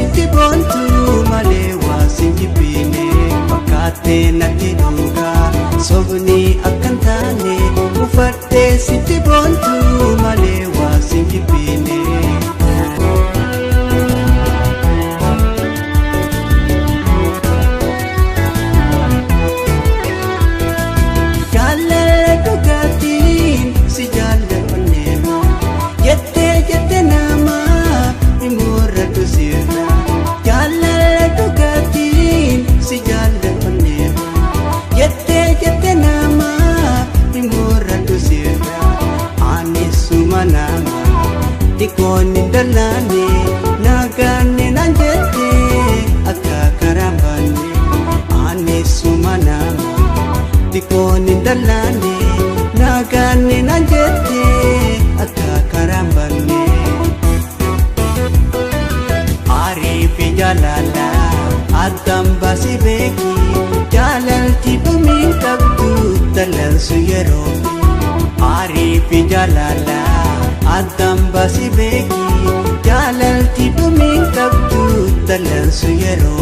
sitti boontu malee waa sin jibbine fakkaattee natti dhugaa sobni akkan taane uffadhee sitti boontu malee waa sin jibbine. Tikoni dalane nagane nanjete akka karambane ane sumana. Tikoni dalane nagane nanjete akka karambane. Arifi jalala adam basi beki jalalti bumin kabdu talansu yero. Arifi jalala adam basi beki jalalti bumin kabdu talansu yero.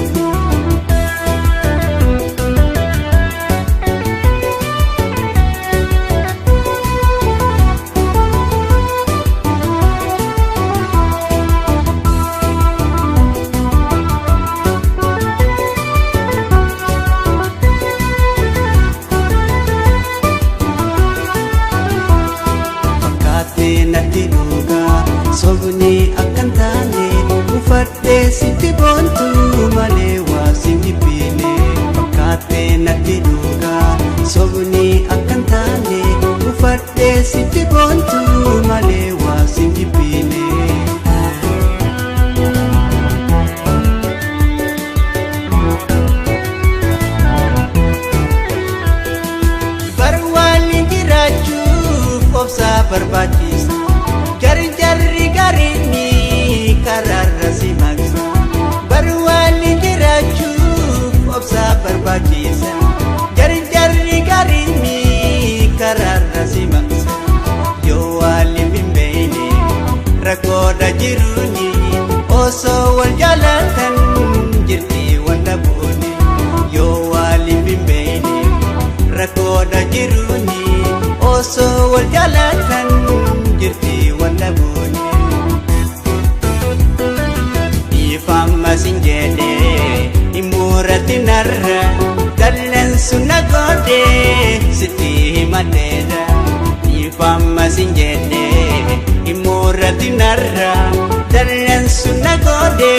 Natti dhugaa sobni akkan taane uffadhee sitti boontu malee waa sin jibbine fakkaattee natti dhugaa sobni akkan taane uffadhee sitti boontu malee waa sin jibbine. Barwaalli jiraachuuf obsa barbaachisa. Jarri garini kararra si maksa barwaalli jiraachuuf obsa barbaachisa. Jarri garini kararra si maksa yoo waliif hin beeyne rakkoodha jiruuni osoo wal jaalatan jirti wanta buune. Yoo waliif hin beeyne rakkoodha jiruuni osoo wal jaalatan jirti wanta buune. Ifamma sinjede imurati narra dallansu nagode sitti himadheera. Ifamma sinjede imurati narra dallansu nagode